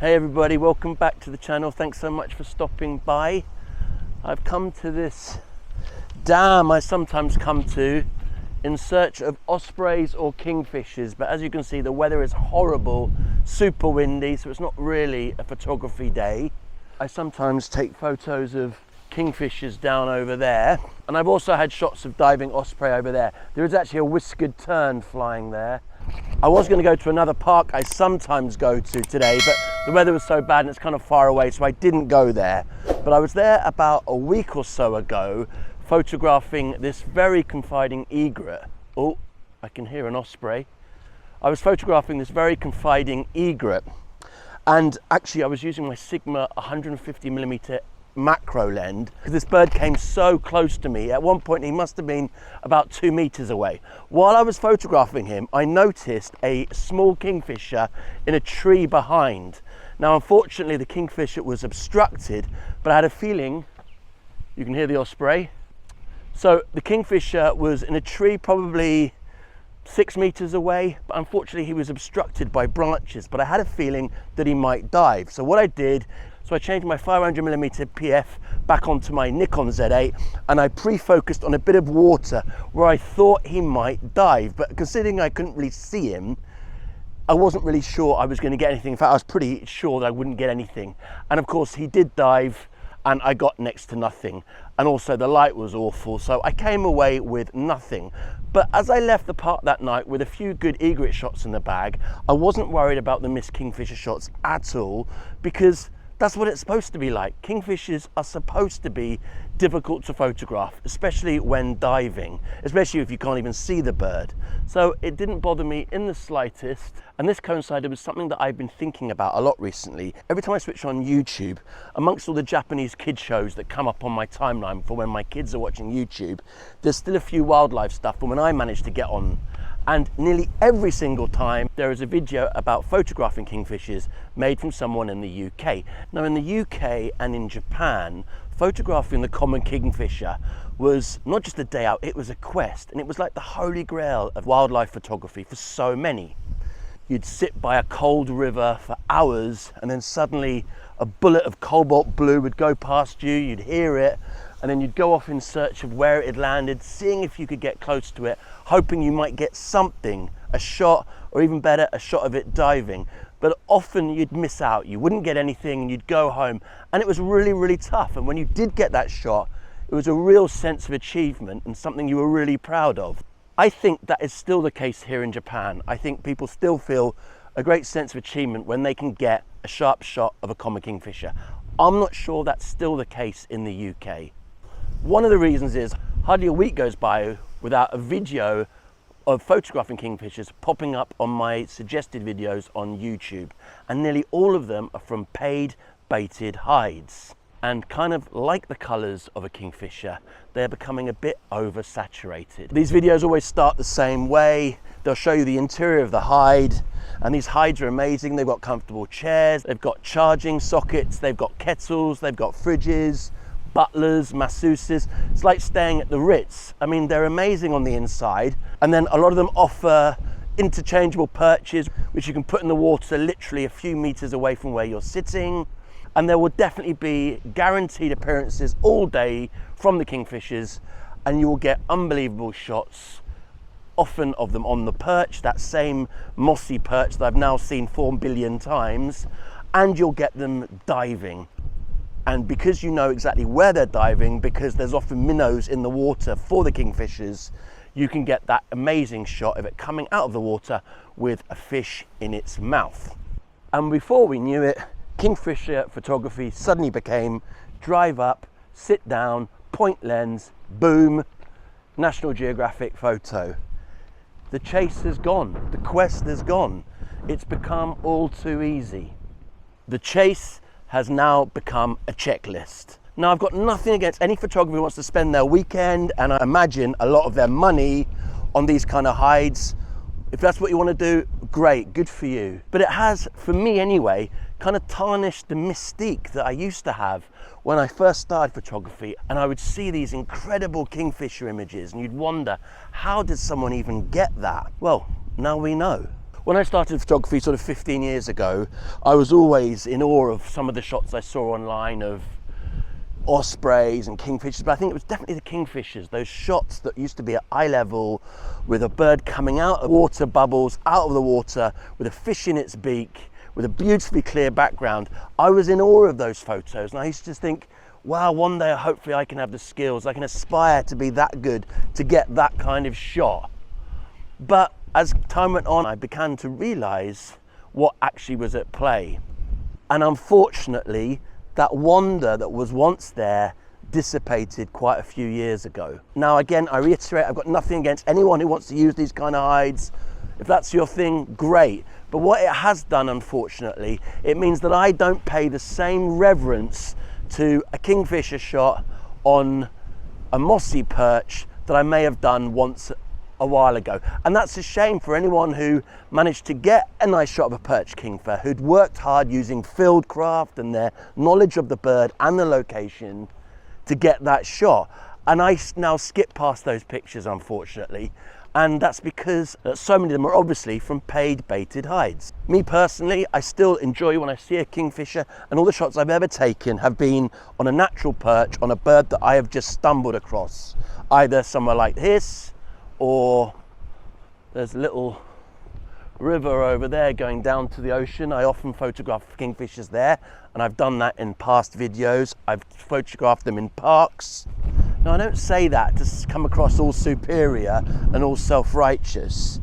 Hey everybody, welcome back to the channel. Thanks so much for stopping by. I've come to this dam I sometimes come to in search of ospreys or kingfishers, but as you can see the weather is horrible, super windy, so it's not really a photography day. I sometimes take photos of kingfishers down over there, and I've also had shots of diving osprey over there. There is actually a whiskered tern flying there. I was going to go to another park I sometimes go to today, but the weather was so bad and it's kind of far away, so I didn't go there. But I was there about a week or so ago photographing this very confiding egret. Oh, I can hear an osprey. I was photographing this very confiding egret, and actually I was using my Sigma 150mm macro lens because this bird came so close to me. At one point he must have been about 2 meters away. While I was photographing him, I noticed a small kingfisher in a tree behind. Now unfortunately the kingfisher was obstructed, but I had a feeling, you can hear the osprey. So the kingfisher was in a tree probably 6 meters away, but unfortunately he was obstructed by branches, but I had a feeling that he might dive. So what I did, so I changed my 500mm PF back onto my Nikon Z6ii, and I pre-focused on a bit of water where I thought he might dive. But considering I couldn't really see him, I wasn't really sure I was going to get anything. In fact, I was pretty sure that I wouldn't get anything. And of course he did dive, and I got next to nothing. And also the light was awful, so I came away with nothing. But as I left the park that night with a few good egret shots in the bag, I wasn't worried about the missed kingfisher shots at all, because that's what it's supposed to be like. Kingfishers are supposed to be difficult to photograph, especially when diving, especially if you can't even see the bird. So it didn't bother me in the slightest, and this coincided with something that I've been thinking about a lot recently. Every time I switch on YouTube, amongst all the Japanese kid shows that come up on my timeline for when my kids are watching YouTube, there's still a few wildlife stuff from when I managed to get on. And nearly every single time there is a video about photographing kingfishers made from someone in the UK. Now in the UK and in Japan, photographing the common kingfisher was not just a day out, it was a quest, and it was like the holy grail of wildlife photography for so many. You'd sit by a cold river for hours, and then suddenly a bullet of cobalt blue would go past you, you'd hear it, and then you'd go off in search of where it had landed, seeing if you could get close to it, hoping you might get something, a shot, or even better, a shot of it diving. But often you'd miss out, you wouldn't get anything, and you'd go home, and it was really, really tough. And when you did get that shot, it was a real sense of achievement and something you were really proud of. I think that is still the case here in Japan. I think people still feel a great sense of achievement when they can get a sharp shot of a common kingfisher. I'm not sure that's still the case in the UK. One of the reasons is hardly a week goes by without a video of photographing kingfishers popping up on my suggested videos on YouTube, and nearly all of them are from paid baited hides. And kind of like the colours of a kingfisher, they're becoming a bit oversaturated. These videos always start the same way. They'll show you the interior of the hide, and these hides are amazing. They've got comfortable chairs, they've got charging sockets, they've got kettles, they've got fridges, butlers, masseuses. It's like staying at the Ritz. I mean, they're amazing on the inside, and then a lot of them offer interchangeable perches which you can put in the water literally a few meters away from where you're sitting. And there will definitely be guaranteed appearances all day from the kingfishers, and you will get unbelievable shots, often of them on the perch, that same mossy perch that I've now seen 4 billion times, and you'll get them diving. And because you know exactly where they're diving, because there's often minnows in the water for the kingfishers, you can get that amazing shot of it coming out of the water with a fish in its mouth. And before we knew it, kingfisher photography suddenly became drive up, sit down, point lens, boom, National Geographic photo. The chase has gone, the quest has gone. It's become all too easy. The chase has now become a checklist. Now, I've got nothing against any photographer who wants to spend their weekend, and I imagine a lot of their money, on these kind of hides. If that's what you want to do, great, good for you. But it has, for me anyway, kind of tarnished the mystique that I used to have when I first started photography, and I would see these incredible kingfisher images and you'd wonder, how did someone even get that? Well, now we know. When I started photography sort of 15 years ago, I was always in awe of some of the shots I saw online of ospreys and kingfishers, but I think it was definitely the kingfishers, those shots that used to be at eye level with a bird coming out of water bubbles, out of the water, with a fish in its beak, with a beautifully clear background. I was in awe of those photos, and I used to just think, wow, one day hopefully I can have the skills, I can aspire to be that good, to get that kind of shot. But as time went on, I began to realize what actually was at play. And unfortunately, that wonder that was once there dissipated quite a few years ago. Now again, I reiterate, I've got nothing against anyone who wants to use these kind of hides. If that's your thing, great. But what it has done, unfortunately, it means that I don't pay the same reverence to a kingfisher shot on a mossy perch that I may have done once a while ago. And that's a shame for anyone who managed to get a nice shot of a perch kingfisher, who'd worked hard using Fieldcraft and their knowledge of the bird and the location to get that shot. And I now skip past those pictures, unfortunately. And that's because so many of them are obviously from paid baited hides. Me personally, I still enjoy when I see a kingfisher, and all the shots I've ever taken have been on a natural perch, on a bird that I have just stumbled across, either somewhere like this, or there's a little river over there going down to the ocean. I often photograph kingfishers there, and I've done that in past videos. I've photographed them in parks. Now, I don't say that to come across all superior and all self-righteous.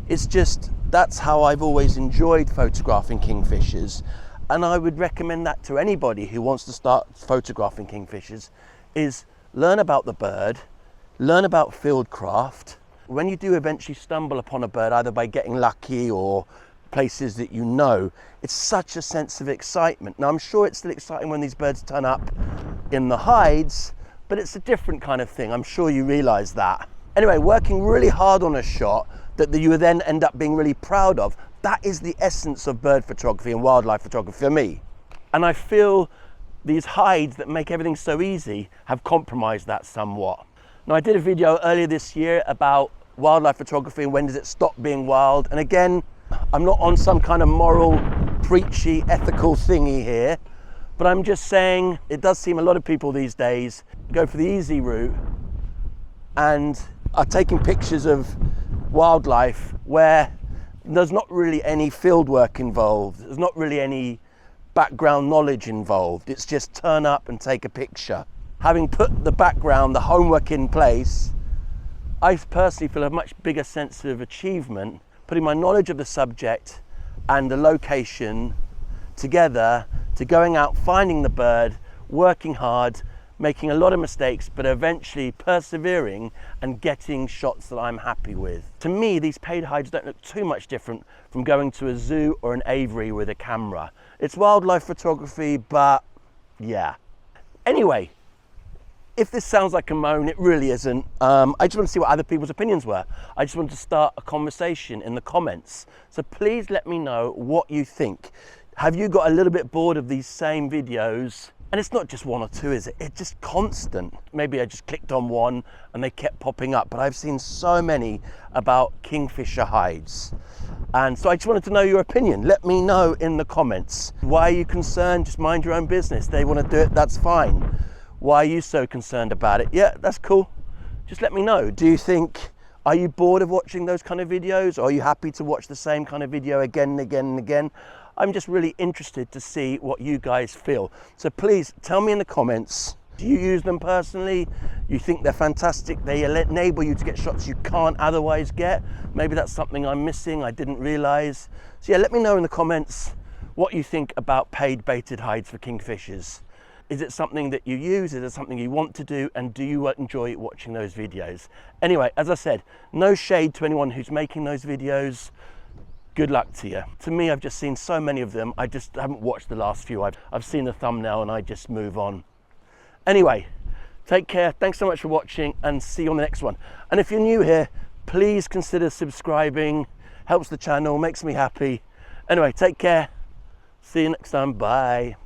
It's just, that's how I've always enjoyed photographing kingfishers. And I would recommend that to anybody who wants to start photographing kingfishers, is learn about the bird, learn about Fieldcraft. When you do eventually stumble upon a bird, either by getting lucky or places that you know, it's such a sense of excitement. Now, I'm sure it's still exciting when these birds turn up in the hides, but it's a different kind of thing. I'm sure you realize that. Anyway, working really hard on a shot that you then end up being really proud of, that is the essence of bird photography and wildlife photography for me. And I feel these hides that make everything so easy have compromised that somewhat. Now, I did a video earlier this year about wildlife photography and when does it stop being wild. And again, I'm not on some kind of moral, preachy, ethical thingy here, but I'm just saying it does seem a lot of people these days go for the easy route and are taking pictures of wildlife where there's not really any field work involved. There's not really any background knowledge involved. It's just turn up and take a picture. Having put the background, the homework in place, I personally feel a much bigger sense of achievement putting my knowledge of the subject and the location together to going out, finding the bird, working hard, making a lot of mistakes, but eventually persevering and getting shots that I'm happy with. To me, these paid hides don't look too much different from going to a zoo or an aviary with a camera. It's wildlife photography, but yeah. Anyway, if this sounds like a moan, it really isn't. I just want to see what other people's opinions were. I just want to start a conversation in the comments. So please let me know what you think. Have you got a little bit bored of these same videos? And it's not just one or two, is it? It's just constant. Maybe I just clicked on one and they kept popping up, but I've seen so many about kingfisher hides. And so I just wanted to know your opinion. Let me know in the comments. Why are you concerned? Just mind your own business. They want to do it, that's fine. Why are you so concerned about it? Yeah, that's cool. Just let me know. Do you think, are you bored of watching those kind of videos? Or are you happy to watch the same kind of video again and again and again? I'm just really interested to see what you guys feel. So please tell me in the comments, do you use them personally? You think they're fantastic? They enable you to get shots you can't otherwise get? Maybe that's something I'm missing, I didn't realize. So yeah, let me know in the comments what you think about paid baited hides for kingfishers. Is it something that you use? Is it something you want to do? And do you enjoy watching those videos? Anyway, as I said, no shade to anyone who's making those videos. Good luck to you. To me, I've just seen so many of them. I just haven't watched the last few. I've seen the thumbnail and I just move on. Anyway, take care. Thanks so much for watching and see you on the next one. And if you're new here, please consider subscribing. Helps the channel, makes me happy. Anyway, take care. See you next time. Bye.